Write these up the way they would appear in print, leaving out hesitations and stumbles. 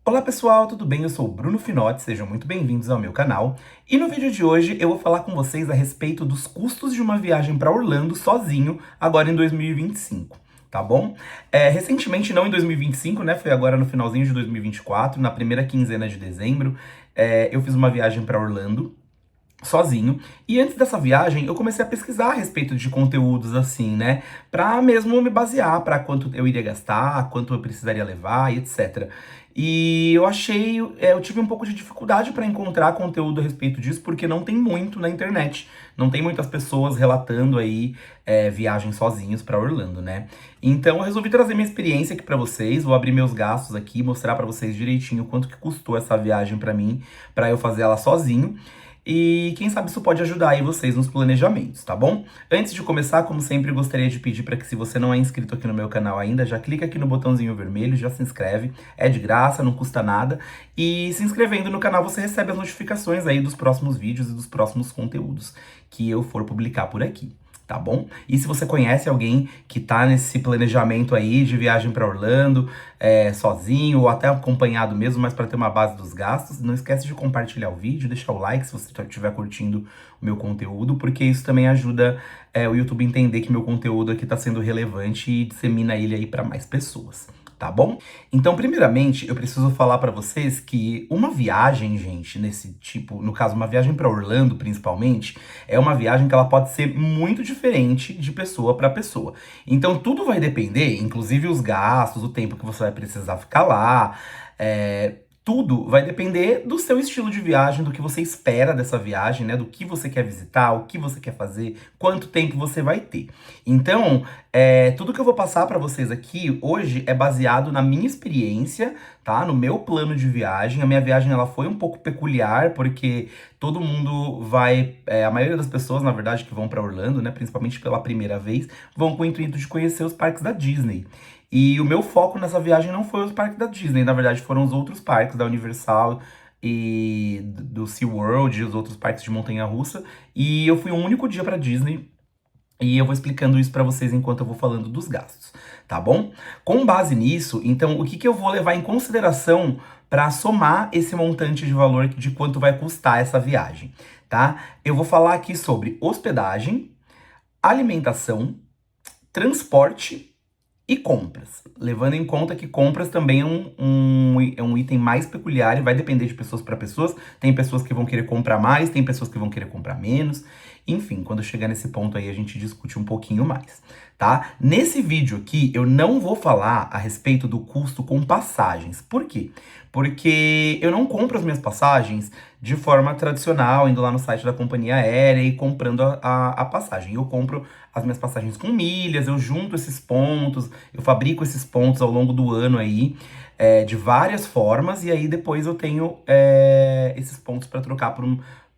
Olá pessoal, tudo bem? Eu sou o Bruno Finotti, sejam muito bem-vindos ao meu canal. E no vídeo de hoje eu vou falar com vocês a respeito dos custos de uma viagem para Orlando sozinho, agora em 2025, tá bom? Recentemente, não em 2025, né? Foi agora no finalzinho de 2024, na primeira quinzena de dezembro, eu fiz uma viagem para Orlando sozinho. E antes dessa viagem, eu comecei a pesquisar a respeito de conteúdos assim, né? Pra mesmo me basear para quanto eu iria gastar, quanto eu precisaria levar e etc. E eu tive um pouco de dificuldade para encontrar conteúdo a respeito disso, porque não tem muito na internet. Não tem muitas pessoas relatando aí viagens sozinhos para Orlando, né? Então eu resolvi trazer minha experiência aqui para vocês, vou abrir meus gastos aqui, mostrar para vocês direitinho quanto que custou essa viagem para mim, para eu fazer ela sozinho. E quem sabe isso pode ajudar aí vocês nos planejamentos, tá bom? Antes de começar, como sempre, gostaria de pedir para que se você não é inscrito aqui no meu canal ainda, já clica aqui no botãozinho vermelho, já se inscreve, é de graça, não custa nada. E se inscrevendo no canal você recebe as notificações aí dos próximos vídeos e dos próximos conteúdos que eu for publicar por aqui. Tá bom? E se você conhece alguém que tá nesse planejamento aí de viagem para Orlando, sozinho ou até acompanhado mesmo, mas para ter uma base dos gastos, não esquece de compartilhar o vídeo, deixar o like se você estiver curtindo o meu conteúdo, porque isso também ajuda o YouTube a entender que meu conteúdo aqui tá sendo relevante e dissemina ele aí para mais pessoas. Tá bom? Então, primeiramente, eu preciso falar pra vocês que uma viagem, gente, nesse tipo, no caso, uma viagem pra Orlando, principalmente, é uma viagem que ela pode ser muito diferente de pessoa pra pessoa. Então, tudo vai depender, inclusive os gastos, o tempo que você vai precisar ficar lá, tudo vai depender do seu estilo de viagem, do que você espera dessa viagem, né? Do que você quer visitar, o que você quer fazer, quanto tempo você vai ter. Então, tudo que eu vou passar pra vocês aqui hoje é baseado na minha experiência, tá? No meu plano de viagem. A minha viagem ela foi um pouco peculiar, porque todo mundo vai, a maioria das pessoas, na verdade, que vão pra Orlando, né? Principalmente pela primeira vez, vão com o intuito de conhecer os parques da Disney. E o meu foco nessa viagem não foi os parques da Disney, na verdade foram os outros parques da Universal e do SeaWorld e os outros parques de montanha-russa. E eu fui um único dia pra Disney e eu vou explicando isso pra vocês enquanto eu vou falando dos gastos, tá bom? Com base nisso, então, o que que eu vou levar em consideração pra somar esse montante de valor de quanto vai custar essa viagem, tá? Eu vou falar aqui sobre hospedagem, alimentação, transporte e compras, levando em conta que compras também é um item mais peculiar e vai depender de pessoas para pessoas. Tem pessoas que vão querer comprar mais, tem pessoas que vão querer comprar menos. Enfim, quando chegar nesse ponto aí a gente discute um pouquinho mais, tá? Nesse vídeo aqui eu não vou falar a respeito do custo com passagens. Por quê? Porque eu não compro as minhas passagens de forma tradicional, indo lá no site da companhia aérea e comprando a passagem. Eu compro as minhas passagens com milhas, eu junto esses pontos, eu fabrico esses pontos ao longo do ano aí, de várias formas, e aí depois eu tenho esses pontos para trocar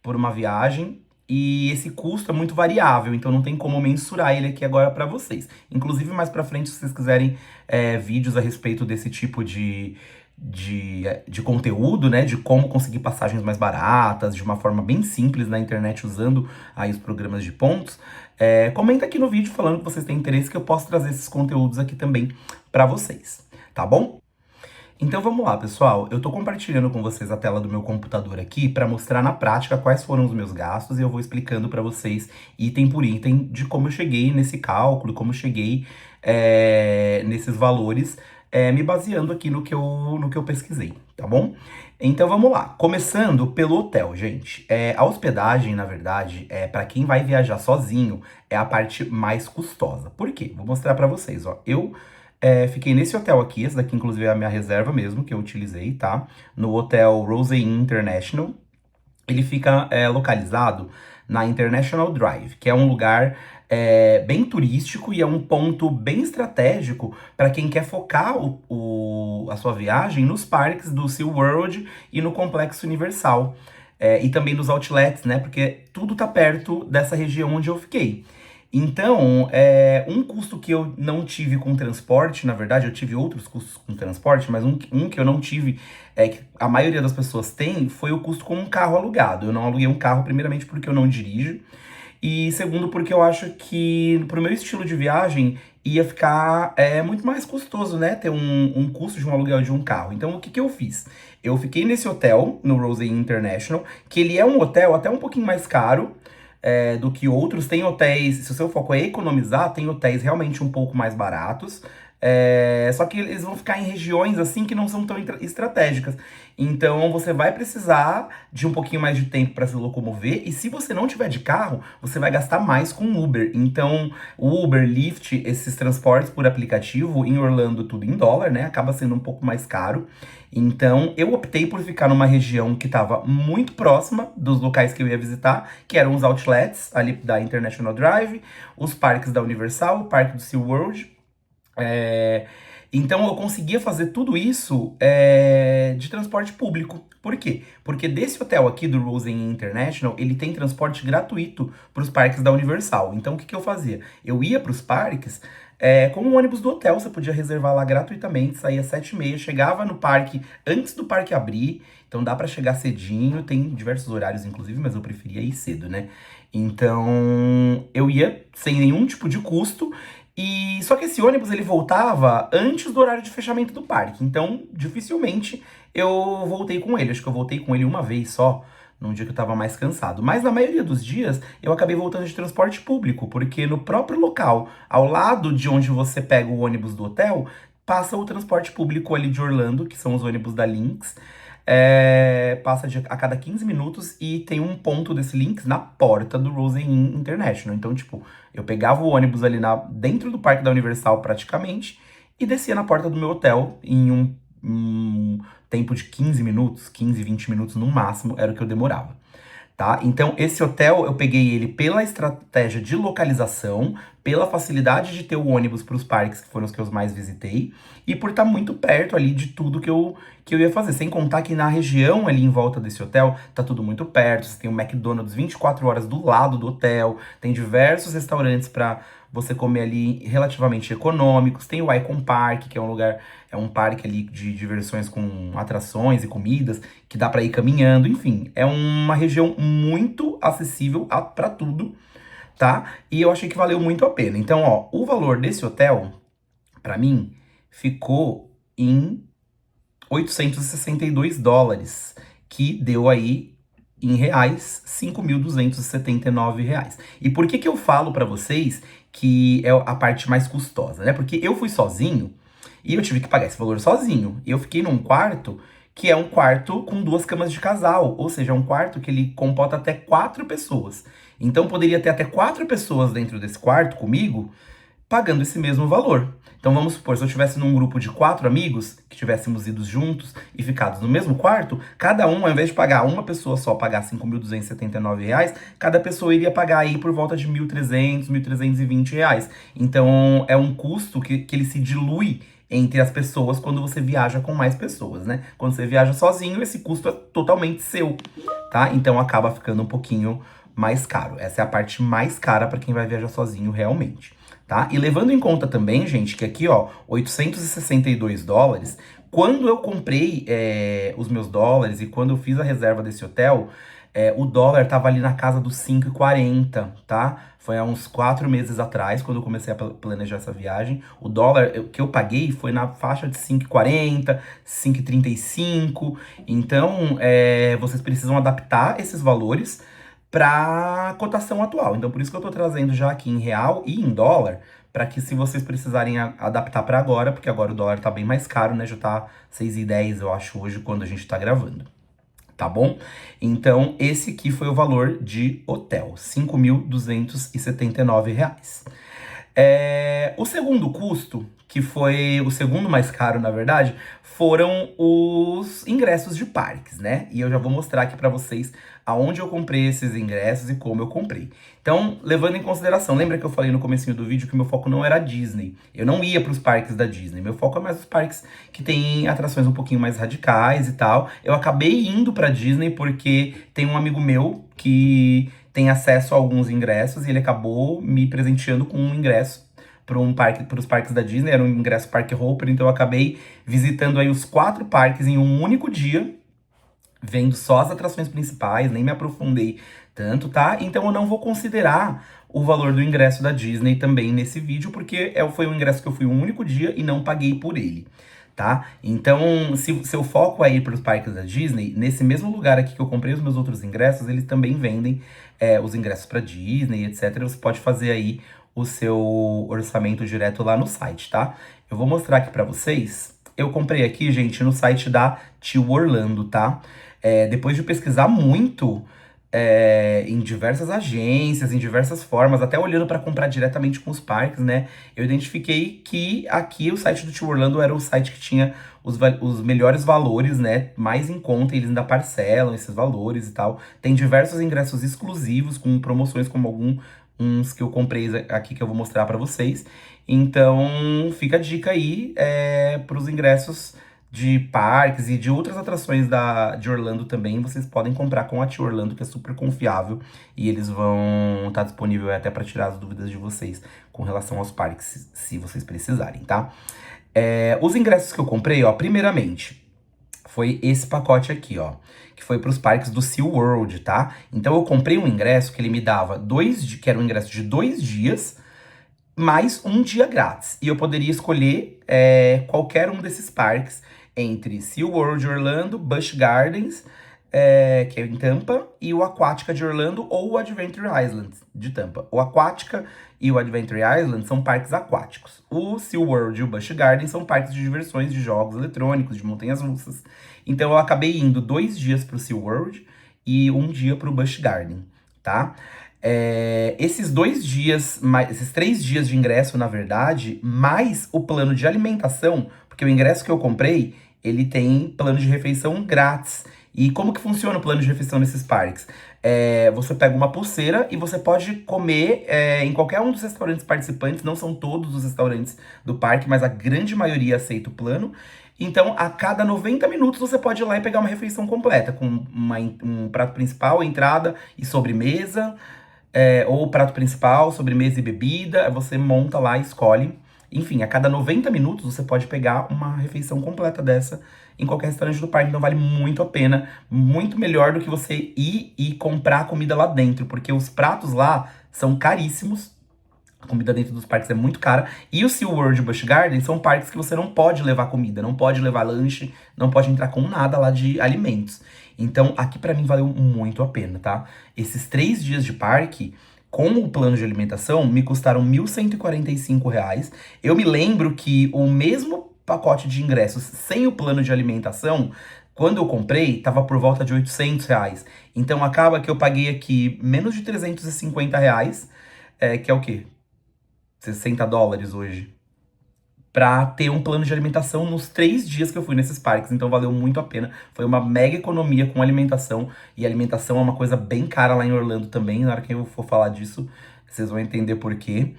por uma viagem. E esse custo é muito variável, então não tem como mensurar ele aqui agora para vocês. Inclusive, mais para frente, se vocês quiserem vídeos a respeito desse tipo de conteúdo, né? De como conseguir passagens mais baratas, de uma forma bem simples na internet, usando aí os programas de pontos. Comenta aqui no vídeo falando que vocês têm interesse, que eu posso trazer esses conteúdos aqui também para vocês, tá bom? Então vamos lá, pessoal. Eu tô compartilhando com vocês a tela do meu computador aqui para mostrar na prática quais foram os meus gastos e eu vou explicando para vocês item por item de como eu cheguei nesse cálculo, como eu cheguei nesses valores, me baseando aqui no que eu pesquisei, tá bom? Então vamos lá. Começando pelo hotel, gente. A hospedagem, na verdade, para quem vai viajar sozinho, é a parte mais custosa. Por quê? Vou mostrar para vocês, ó. Eu fiquei nesse hotel aqui, esse daqui inclusive é a minha reserva mesmo, que eu utilizei, tá? No hotel Rose Inn International. Ele fica localizado na International Drive, que é um lugar bem turístico e é um ponto bem estratégico para quem quer focar a sua viagem nos parques do SeaWorld e no Complexo Universal. E também nos outlets, né? Porque tudo tá perto dessa região onde eu fiquei. Então, um custo que eu não tive com transporte, na verdade, eu tive outros custos com transporte, mas um que eu não tive, que a maioria das pessoas tem, foi o custo com um carro alugado. Eu não aluguei um carro, primeiramente porque eu não dirijo, e segundo porque eu acho que, pro meu estilo de viagem, ia ficar muito mais custoso, né? Ter um custo de um aluguel de um carro. Então, o que que eu fiz? Eu fiquei nesse hotel, no Rose Inn International, que ele é um hotel até um pouquinho mais caro, do que outros. Tem hotéis, se o seu foco é economizar, tem hotéis realmente um pouco mais baratos. Só que eles vão ficar em regiões assim que não são tão estratégicas. Então você vai precisar de um pouquinho mais de tempo para se locomover. E se você não tiver de carro, você vai gastar mais com Uber. Então, o Uber, Lyft, esses transportes por aplicativo, em Orlando, tudo em dólar, né? Acaba sendo um pouco mais caro. Então, eu optei por ficar numa região que estava muito próxima dos locais que eu ia visitar, que eram os outlets ali da International Drive, os parques da Universal, o parque do SeaWorld. É, Então eu conseguia fazer tudo isso de transporte público. Por quê? Porque desse hotel aqui do Rosen International, ele tem transporte gratuito para os parques da Universal. Então o que que eu fazia? Eu ia para os parques com o ônibus do hotel, você podia reservar lá gratuitamente, saía às 7h30, chegava no parque antes do parque abrir. Então dá para chegar cedinho, tem diversos horários inclusive, mas eu preferia ir cedo, né? Então eu ia sem nenhum tipo de custo. E só que esse ônibus ele voltava antes do horário de fechamento do parque. Então, dificilmente eu voltei com ele. Acho que eu voltei com ele uma vez só, num dia que eu tava mais cansado. Mas na maioria dos dias eu acabei voltando de transporte público, porque no próprio local, ao lado de onde você pega o ônibus do hotel, passa o transporte público ali de Orlando, que são os ônibus da Lynx. Passa a cada 15 minutos e tem um ponto desse Lynx na porta do Rosen Inn International. Então, tipo, eu pegava o ônibus ali dentro do Parque da Universal praticamente e descia na porta do meu hotel em um tempo de 15 minutos, 15, 20 minutos no máximo, era o que eu demorava. Tá? Então, esse hotel eu peguei ele pela estratégia de localização, pela facilidade de ter o ônibus para os parques, que foram os que eu mais visitei, e por estar muito perto ali de tudo que eu ia fazer. Sem contar que na região ali em volta desse hotel, tá tudo muito perto. Você tem o McDonald's 24 horas do lado do hotel, tem diversos restaurantes para você comer ali relativamente econômicos. Tem o Icon Park, que é um lugar, é um parque ali de diversões com atrações e comidas, que dá para ir caminhando. Enfim, é uma região muito acessível para tudo, tá? E eu achei que valeu muito a pena. Então, ó, o valor desse hotel, para mim, ficou em US$ 862, que deu aí em reais, R$ 5.279. E por que que eu falo pra vocês que é a parte mais custosa, né? Porque eu fui sozinho e eu tive que pagar esse valor sozinho. E eu fiquei num quarto que é um quarto com 2 camas de casal, ou seja, é um quarto que ele comporta até 4 pessoas. Então poderia ter até 4 pessoas dentro desse quarto comigo, pagando esse mesmo valor. Então vamos supor, se eu estivesse num grupo de 4 amigos, que tivéssemos ido juntos e ficados no mesmo quarto, cada um, ao invés de pagar uma pessoa só, pagar R$ 5.279, cada pessoa iria pagar aí por volta de R$ 1.300, R$ 1.320. Então é um custo que ele se dilui entre as pessoas quando você viaja com mais pessoas, né? Quando você viaja sozinho, esse custo é totalmente seu, tá? Então acaba ficando um pouquinho mais caro. Essa é a parte mais cara para quem vai viajar sozinho realmente. Tá? E levando em conta também, gente, que aqui, ó, US$ 862, quando eu comprei os meus dólares e quando eu fiz a reserva desse hotel, o dólar tava ali na casa dos 5,40, tá? Foi há uns 4 meses atrás, quando eu comecei a planejar essa viagem. O dólar que eu paguei foi na faixa de 5,40, 5,35. Então, vocês precisam adaptar esses valores para cotação atual. Então, por isso que eu tô trazendo já aqui em real e em dólar, para que se vocês precisarem adaptar para agora, porque agora o dólar tá bem mais caro, né? Já tá 6,10, eu acho, hoje, quando a gente tá gravando. Tá bom? Então, esse aqui foi o valor de hotel, R$ 5.279. O segundo custo, que foi o segundo mais caro, na verdade, foram os ingressos de parques, né? E eu já vou mostrar aqui pra vocês aonde eu comprei esses ingressos e como eu comprei. Então, levando em consideração, lembra que eu falei no comecinho do vídeo que meu foco não era a Disney? Eu não ia pros parques da Disney, meu foco é mais os parques que têm atrações um pouquinho mais radicais e tal. Eu acabei indo pra Disney porque tem um amigo meu que tem acesso a alguns ingressos e ele acabou me presenteando com um ingresso para os parques da Disney. Era um ingresso Park Hopper, então eu acabei visitando aí os 4 parques em um único dia, vendo só as atrações principais, nem me aprofundei tanto, tá? Então eu não vou considerar o valor do ingresso da Disney também nesse vídeo, porque foi um ingresso que eu fui um único dia e não paguei por ele, tá? Então, se seu foco é ir para os parques da Disney, nesse mesmo lugar aqui que eu comprei os meus outros ingressos, eles também vendem os ingressos para Disney, etc. Você pode fazer aí o seu orçamento direto lá no site, tá? Eu vou mostrar aqui para vocês. Eu comprei aqui, gente, no site da Tio Orlando, tá? Depois de pesquisar muito em diversas agências, em diversas formas, até olhando para comprar diretamente com os parques, né? Eu identifiquei que aqui o site do Tio Orlando era o site que tinha os melhores valores, né? Mais em conta, eles ainda parcelam esses valores e tal. Tem diversos ingressos exclusivos com promoções como uns que eu comprei aqui que eu vou mostrar para vocês. Então, fica a dica aí para os ingressos de parques e de outras atrações de Orlando também, vocês podem comprar com a Tio Orlando, que é super confiável, e eles vão estar disponível até para tirar as dúvidas de vocês com relação aos parques, se vocês precisarem, tá? Os ingressos que eu comprei, ó, primeiramente, foi esse pacote aqui, ó, que foi para os parques do SeaWorld, tá? Então eu comprei um ingresso que ele me dava que era um ingresso de 2 dias, mais um dia grátis. E eu poderia escolher qualquer um desses parques entre SeaWorld Orlando, Busch Gardens, que é em Tampa, e o Aquática de Orlando ou o Adventure Island de Tampa. O Aquática e o Adventure Island são parques aquáticos. O SeaWorld e o Busch Gardens são parques de diversões, de jogos eletrônicos, de montanhas russas. Então eu acabei indo 2 dias pro SeaWorld e um dia pro Busch Garden, tá? Esses 2 dias, esses 3 dias de ingresso, na verdade, mais o plano de alimentação, porque o ingresso que eu comprei, ele tem plano de refeição grátis. E como que funciona o plano de refeição nesses parques? Você pega uma pulseira e você pode comer em qualquer um dos restaurantes participantes, não são todos os restaurantes do parque, mas a grande maioria aceita o plano. Então, a cada 90 minutos, você pode ir lá e pegar uma refeição completa, com um prato principal, entrada e sobremesa, ou prato principal, sobremesa e bebida, você monta lá, escolhe. Enfim, a cada 90 minutos você pode pegar uma refeição completa dessa em qualquer restaurante do parque. Então vale muito a pena, muito melhor do que você ir e comprar comida lá dentro, porque os pratos lá são caríssimos. A comida dentro dos parques é muito cara. E o SeaWorld e o Busch Gardens são parques que você não pode levar comida, não pode levar lanche, não pode entrar com nada lá de alimentos. Então, aqui pra mim valeu muito a pena, tá? Esses 3 dias de parque, com o plano de alimentação, me custaram R$ 1.145. Eu me lembro que o mesmo pacote de ingressos sem o plano de alimentação, quando eu comprei, tava por volta de R$ 800. Então, acaba que eu paguei aqui menos de R$ 350, que é o quê? US$ 60 hoje, pra ter um plano de alimentação nos 3 dias que eu fui nesses parques. Então valeu muito a pena. Foi uma mega economia com alimentação. E alimentação é uma coisa bem cara lá em Orlando também. Na hora que eu for falar disso, vocês vão entender por quê.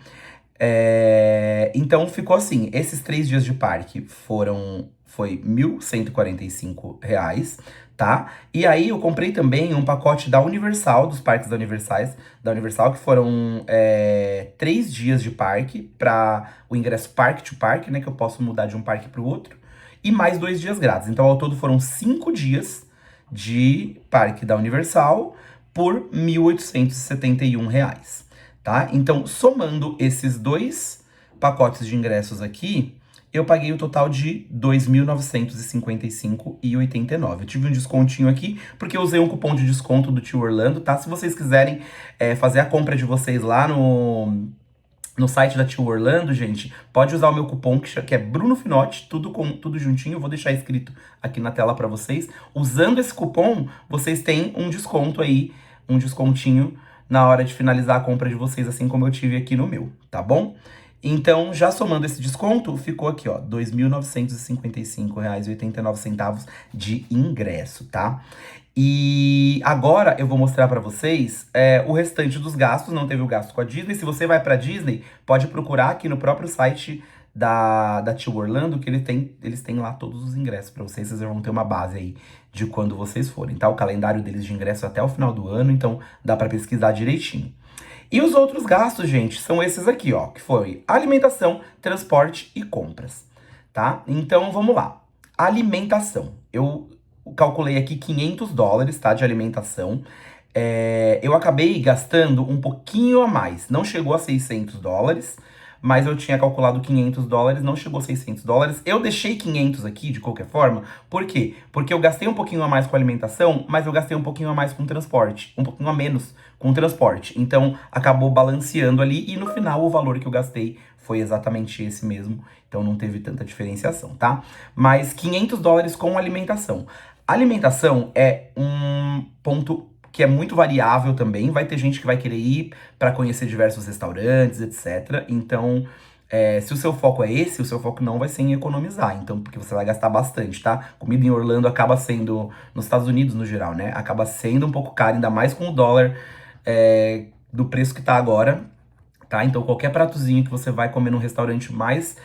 Então ficou assim, esses 3 dias de parque foi R$ 1.145, tá? E aí eu comprei também um pacote da Universal, dos parques da Universal, que foram 3 dias de parque para o ingresso Park to Park, né? Que eu posso mudar de um parque para o outro, e mais 2 dias grátis. Então ao todo foram 5 dias de parque da Universal por R$ 1.871. Tá? Então, somando esses 2 pacotes de ingressos aqui, eu paguei o total de R$ 2.955,89. Eu tive um descontinho aqui, porque eu usei um cupom de desconto do Tio Orlando, tá? Se vocês quiserem fazer a compra de vocês lá no site da Tio Orlando, gente, pode usar o meu cupom, que é Bruno Finotti, tudo juntinho, eu vou deixar escrito aqui na tela pra vocês. Usando esse cupom, vocês têm um desconto aí, um descontinho na hora de finalizar a compra de vocês, assim como eu tive aqui no meu, tá bom? Então, já somando esse desconto, ficou aqui, ó, R$ 2.955,89 de ingresso, tá? E agora eu vou mostrar pra vocês o restante dos gastos. Não teve o gasto com a Disney. Se você vai pra Disney, pode procurar aqui no próprio site da Tio Orlando, que eles têm lá todos os ingressos pra vocês. Vocês vão ter uma base aí de quando vocês forem, tá? O calendário deles de ingresso é até o final do ano, então dá pra pesquisar direitinho. E os outros gastos, gente, são esses aqui, ó, que foi alimentação, transporte e compras, tá? Então, vamos lá. Alimentação. Eu calculei aqui $500, tá, de alimentação. Eu acabei gastando um pouquinho a mais. Não chegou a $600, mas eu tinha calculado $500, não chegou a $600. Eu deixei 500 aqui, de qualquer forma. Por quê? Porque eu gastei um pouquinho a mais com alimentação, mas eu gastei um pouquinho a mais com transporte. Um pouquinho a menos com transporte. Então, acabou balanceando ali e no final o valor que eu gastei foi exatamente esse mesmo. Então, não teve tanta diferenciação, tá? Mas $500 com alimentação. Alimentação é um ponto que é muito variável também. Vai ter gente que vai querer ir para conhecer diversos restaurantes, etc. Então, se o seu foco é esse, o seu foco não vai ser em economizar. Então, porque você vai gastar bastante, tá? Comida em Orlando acaba sendo, nos Estados Unidos no geral, né? Acaba sendo um pouco caro, ainda mais com o dólar do preço que tá agora, tá? Então, qualquer pratozinho que você vai comer num restaurante mais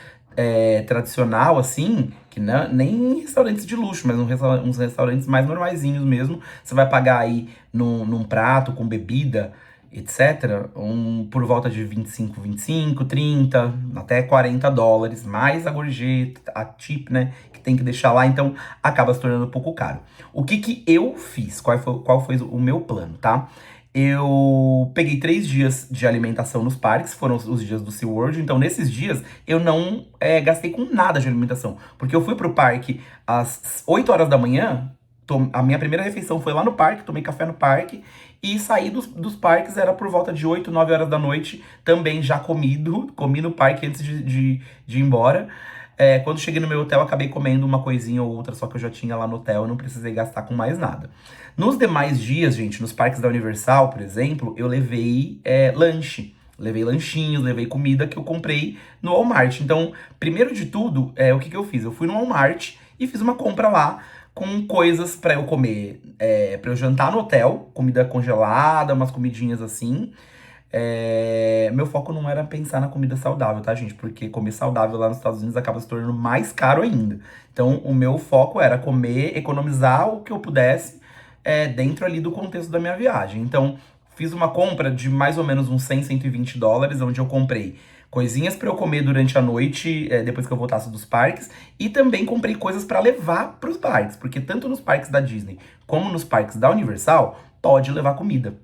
tradicional, assim, que não, nem restaurantes de luxo, mas uns restaurantes mais normaizinhos mesmo, você vai pagar aí num prato com bebida, etc., por volta de 25, 30, até $40, mais a gorjeta, a tip, né, que tem que deixar lá, então acaba se tornando um pouco caro. O que que eu fiz? Qual foi o meu plano, tá? Eu peguei 3 dias de alimentação nos parques, foram os dias do SeaWorld, então nesses dias eu não gastei com nada de alimentação, porque eu fui pro parque às 8 horas da manhã, a minha primeira refeição foi lá no parque, tomei café no parque, e saí dos parques era por volta de 8, 9 horas da noite, também já comi no parque antes de ir embora. Quando cheguei no meu hotel, acabei comendo uma coisinha ou outra, só que eu já tinha lá no hotel, não precisei gastar com mais nada. Nos demais dias, gente, nos parques da Universal, por exemplo, eu levei lanche. Levei lanchinhos, levei comida que eu comprei no Walmart. Então, primeiro de tudo, o que que eu fiz? Eu fui no Walmart e fiz uma compra lá com coisas pra eu comer, pra eu jantar no hotel, comida congelada, umas comidinhas assim. Meu foco não era pensar na comida saudável, tá, gente? Porque comer saudável lá nos Estados Unidos acaba se tornando mais caro ainda. Então, o meu foco era comer, economizar o que eu pudesse, dentro ali do contexto da minha viagem. Então, fiz uma compra de mais ou menos uns 100, $120, onde eu comprei coisinhas pra eu comer durante a noite, depois que eu voltasse dos parques, e também comprei coisas pra levar pros parques, porque tanto nos parques da Disney como nos parques da Universal, pode levar comida.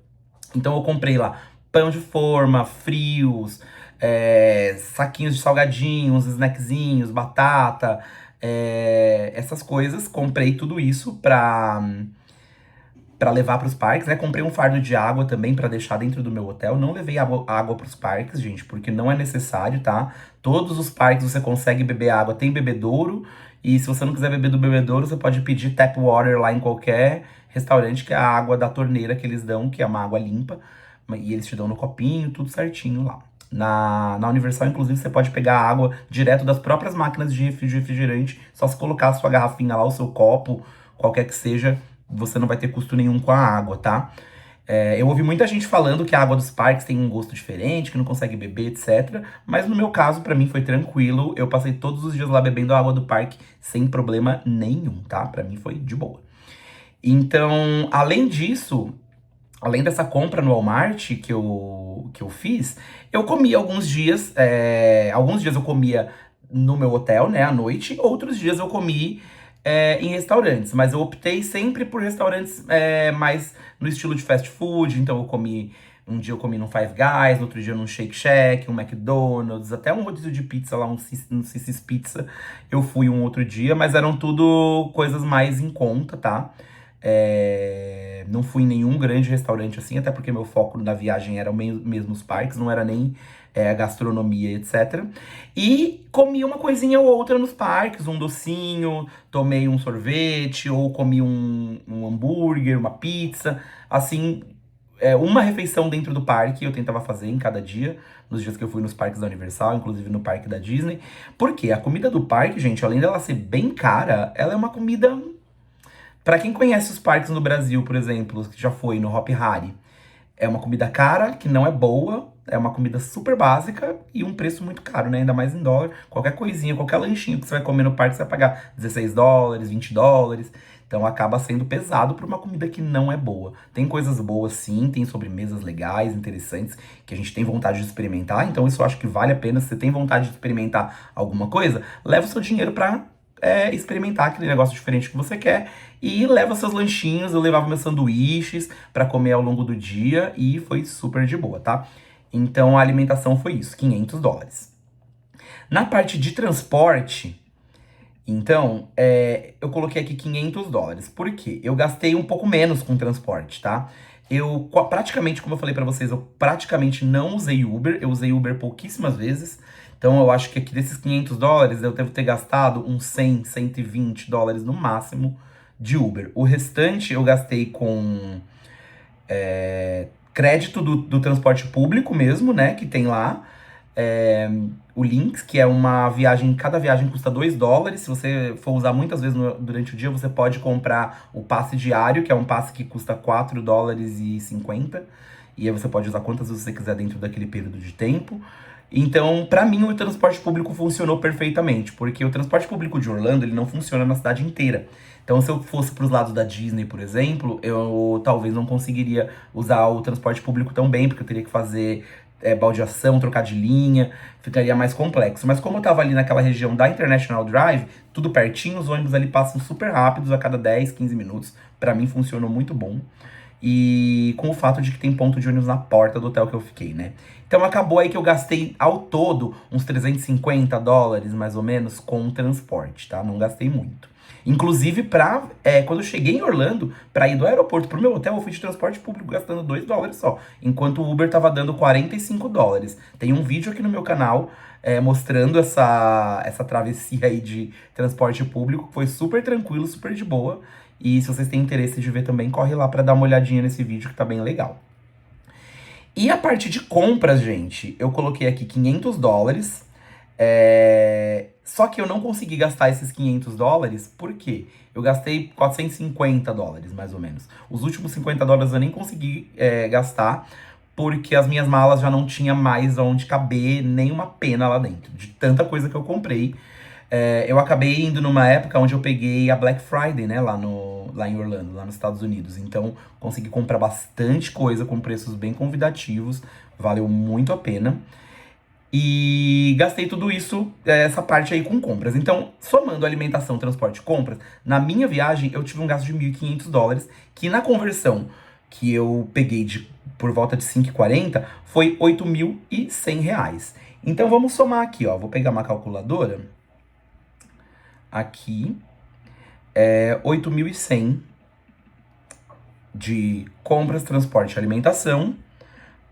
Então eu comprei lá pão de forma, frios, saquinhos de salgadinhos, snackzinhos, batata, essas coisas. Comprei tudo isso pra levar pros parques, né? Comprei um fardo de água também pra deixar dentro do meu hotel. Não levei água pros parques, gente, porque não é necessário, tá? Todos os parques você consegue beber água, tem bebedouro. E se você não quiser beber do bebedouro, você pode pedir tap water lá em qualquer restaurante, que é a água da torneira que eles dão, que é uma água limpa. E eles te dão no copinho, tudo certinho lá. Na Universal, inclusive, você pode pegar água direto das próprias máquinas de refrigerante. Só se colocar a sua garrafinha lá, o seu copo, qualquer que seja, você não vai ter custo nenhum com a água, tá? Eu ouvi muita gente falando que a água dos parques tem um gosto diferente, que não consegue beber, etc. Mas no meu caso, pra mim foi tranquilo. Eu passei todos os dias lá bebendo a água do parque sem problema nenhum, tá? Pra mim foi de boa. Então, além disso, além dessa compra no Walmart que eu fiz, eu comi alguns dias. Alguns dias eu comia no meu hotel, né, à noite. Outros dias eu comi em restaurantes. Mas eu optei sempre por restaurantes mais no estilo de fast food. Então eu comi. Um dia eu comi num Five Guys, no outro dia num Shake Shack, um McDonald's, até um rodízio de pizza lá, um Sissis Pizza. Eu fui um outro dia, mas eram tudo coisas mais em conta, tá? Não fui em nenhum grande restaurante assim, até porque meu foco na viagem era mesmo os parques, não era nem a gastronomia, etc. E comi uma coisinha ou outra nos parques, um docinho, tomei um sorvete, ou comi um hambúrguer, uma pizza, assim, uma refeição dentro do parque eu tentava fazer em cada dia, nos dias que eu fui nos parques da Universal, inclusive no parque da Disney. Porque a comida do parque, gente, além dela ser bem cara, ela é uma comida. Pra quem conhece os parques no Brasil, por exemplo, que já foi no Hop Hari, é uma comida cara, que não é boa, é uma comida super básica e um preço muito caro, né? Ainda mais em dólar. Qualquer coisinha, qualquer lanchinho que você vai comer no parque, você vai pagar $16, $20. Então acaba sendo pesado pra uma comida que não é boa. Tem coisas boas sim, tem sobremesas legais, interessantes, que a gente tem vontade de experimentar. Então isso eu acho que vale a pena. Se você tem vontade de experimentar alguma coisa, leva o seu dinheiro pra experimentar aquele negócio diferente que você quer e leva seus lanchinhos. Eu levava meus sanduíches pra comer ao longo do dia e foi super de boa, tá? Então a alimentação foi isso, US$ 500. Na parte de transporte, então, eu coloquei aqui US$ 500. Por quê? Eu gastei um pouco menos com transporte, tá? Praticamente, como eu falei pra vocês, eu praticamente não usei Uber. Eu usei Uber pouquíssimas vezes. Então, eu acho que aqui desses US$ 500, eu devo ter gastado uns 100, US$ 120 no máximo de Uber. O restante eu gastei com crédito do transporte público mesmo, né? Que tem lá. O Lynx, que é uma viagem, cada viagem custa US$ 2. Se você for usar muitas vezes durante o dia, você pode comprar o passe diário, que é um passe que custa $4,50. E aí você pode usar quantas vezes você quiser dentro daquele período de tempo. Então, pra mim, o transporte público funcionou perfeitamente, porque o transporte público de Orlando, ele não funciona na cidade inteira. Então, se eu fosse pros lados da Disney, por exemplo, eu talvez não conseguiria usar o transporte público tão bem, porque eu teria que fazer baldeação, trocar de linha, ficaria mais complexo. Mas como eu tava ali naquela região da International Drive, tudo pertinho, os ônibus ali passam super rápidos, a cada 10, 15 minutos. Pra mim funcionou muito bom. E com o fato de que tem ponto de ônibus na porta do hotel que eu fiquei, né? Então acabou aí que eu gastei ao todo uns US$ 350, mais ou menos, com o transporte, tá? Não gastei muito. Inclusive, quando eu cheguei em Orlando, pra ir do aeroporto pro meu hotel, eu fui de transporte público gastando $2 só. Enquanto o Uber tava dando US$ 45. Tem um vídeo aqui no meu canal mostrando essa travessia aí de transporte público. Foi super tranquilo, super de boa. E se vocês têm interesse de ver também, corre lá pra dar uma olhadinha nesse vídeo que tá bem legal. E a parte de compras, gente, eu coloquei aqui US$ 500. Só que eu não consegui gastar esses US$ 500, por quê? Eu gastei US$ 450, mais ou menos. Os últimos US$ 50 eu nem consegui gastar, porque as minhas malas já não tinha mais onde caber nenhuma pena lá dentro, de tanta coisa que eu comprei. Eu acabei indo numa época onde eu peguei a Black Friday, né, lá em Orlando, lá nos Estados Unidos. Então, consegui comprar bastante coisa com preços bem convidativos, valeu muito a pena. E gastei tudo isso, essa parte aí com compras. Então, somando alimentação, transporte e compras, na minha viagem eu tive um gasto de US$ 1.500, que na conversão que eu peguei por volta de 5,40 foi R$ 8.100. Então, vamos somar aqui, ó. Vou pegar uma calculadora. Aqui, 8.100 de compras, transporte e alimentação,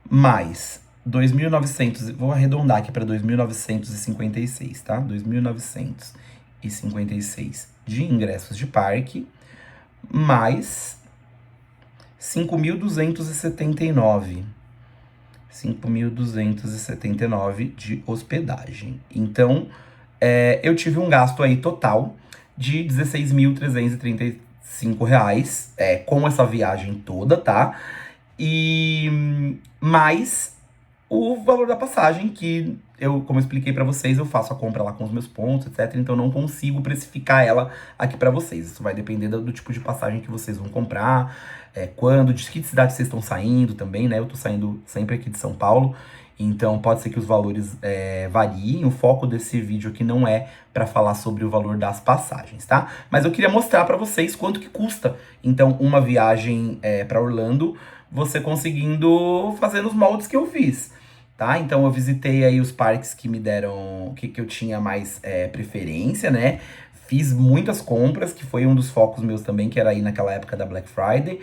mais 2.900, vou arredondar aqui para 2.956, tá? 2.956 de ingressos de parque, mais 5.279. 5.279 de hospedagem. Então, eu tive um gasto aí total de R$ 16.335, com essa viagem toda, tá? E mais o valor da passagem, que como eu expliquei pra vocês, eu faço a compra lá com os meus pontos, etc. Então não consigo precificar ela aqui pra vocês. Isso vai depender do tipo de passagem que vocês vão comprar, quando, de que cidade vocês estão saindo também, né? Eu tô saindo sempre aqui de São Paulo, então pode ser que os valores variem. O foco desse vídeo aqui não é pra falar sobre o valor das passagens, tá? Mas eu queria mostrar pra vocês quanto que custa, então, uma viagem pra Orlando, você conseguindo fazer nos moldes que eu fiz, tá? Então eu visitei aí os parques que me deram, que eu tinha mais preferência, né? Fiz muitas compras, que foi um dos focos meus também, que era aí naquela época da Black Friday.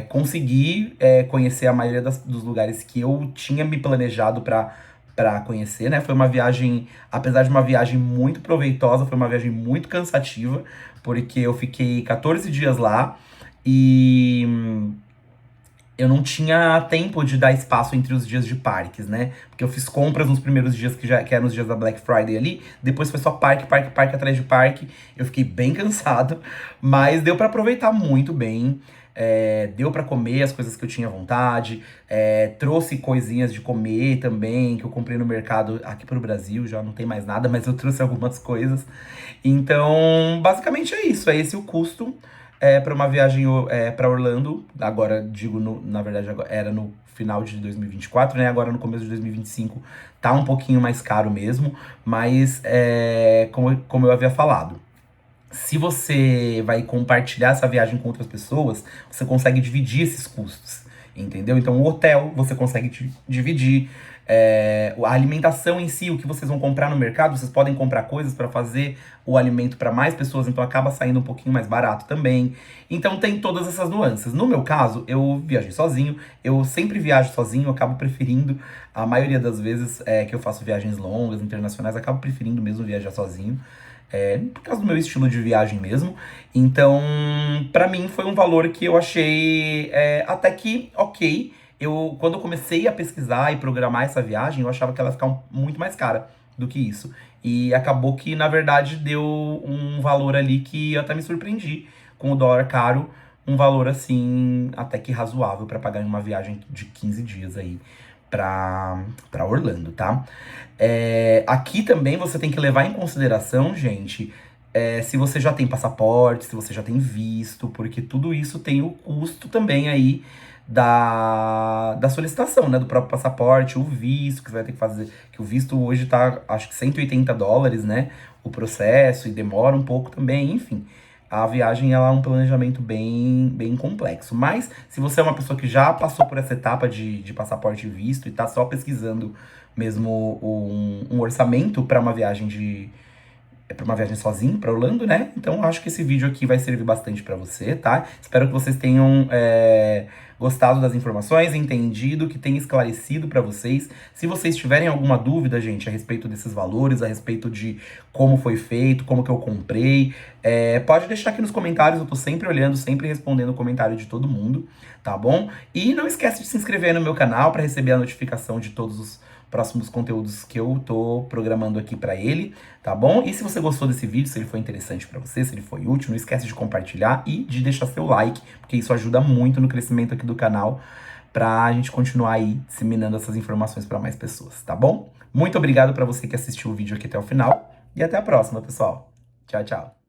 Consegui conhecer a maioria dos lugares que eu tinha me planejado pra conhecer, né? Foi uma viagem, apesar de uma viagem muito proveitosa, foi uma viagem muito cansativa, porque eu fiquei 14 dias lá e eu não tinha tempo de dar espaço entre os dias de parques, né? Porque eu fiz compras nos primeiros dias, que eram os dias da Black Friday ali. Depois foi só parque, parque, parque atrás de parque. Eu fiquei bem cansado, mas deu pra aproveitar muito bem. Deu pra comer as coisas que eu tinha vontade. Trouxe coisinhas de comer também, que eu comprei no mercado aqui pro Brasil. Já não tem mais nada, mas eu trouxe algumas coisas. Então, basicamente é isso. É esse o custo. para uma viagem para Orlando. Agora, digo, na verdade, era no final de 2024, né? Agora no começo de 2025 tá um pouquinho mais caro mesmo, mas como eu havia falado, se você vai compartilhar essa viagem com outras pessoas, você consegue dividir esses custos, entendeu? Então, o hotel você consegue dividir. A alimentação em si, o que vocês vão comprar no mercado, vocês podem comprar coisas para fazer o alimento para mais pessoas, então acaba saindo um pouquinho mais barato também. Então tem todas essas nuances. No meu caso, eu viajei sozinho, eu sempre viajo sozinho, eu acabo preferindo, a maioria das vezes que eu faço viagens longas, internacionais, acabo preferindo mesmo viajar sozinho. Por causa do meu estilo de viagem mesmo. Então, pra mim foi um valor que eu achei até que ok. Quando eu comecei a pesquisar e programar essa viagem, eu achava que ela ia ficar muito mais cara do que isso. E acabou que, na verdade, deu um valor ali que eu até me surpreendi. Com o dólar caro, um valor assim, até que razoável pra pagar em uma viagem de 15 dias aí pra Orlando, tá? Aqui também você tem que levar em consideração, gente, se você já tem passaporte, se você já tem visto, porque tudo isso tem o custo também aí da solicitação, né? Do próprio passaporte, o visto que você vai ter que fazer. Que o visto hoje tá, acho que US$ 180, né? O processo, e demora um pouco também, enfim. A viagem ela é um planejamento bem complexo. Mas, se você é uma pessoa que já passou por essa etapa de passaporte e visto e tá só pesquisando mesmo um orçamento para uma viagem para uma viagem sozinho para Orlando, né? Então eu acho que esse vídeo aqui vai servir bastante para você, tá? Espero que vocês tenham gostado das informações, entendido, que tenha esclarecido para vocês. Se vocês tiverem alguma dúvida, gente, a respeito desses valores, a respeito de como foi feito, como que eu comprei, pode deixar aqui nos comentários, eu tô sempre olhando, sempre respondendo o comentário de todo mundo, tá bom? E não esquece de se inscrever no meu canal para receber a notificação de todos os próximos conteúdos que eu tô programando aqui pra ele, tá bom? E se você gostou desse vídeo, se ele foi interessante pra você, se ele foi útil, não esquece de compartilhar e de deixar seu like, porque isso ajuda muito no crescimento aqui do canal, pra gente continuar aí disseminando essas informações pra mais pessoas, tá bom? Muito obrigado pra você que assistiu o vídeo aqui até o final e até a próxima, pessoal. Tchau, tchau.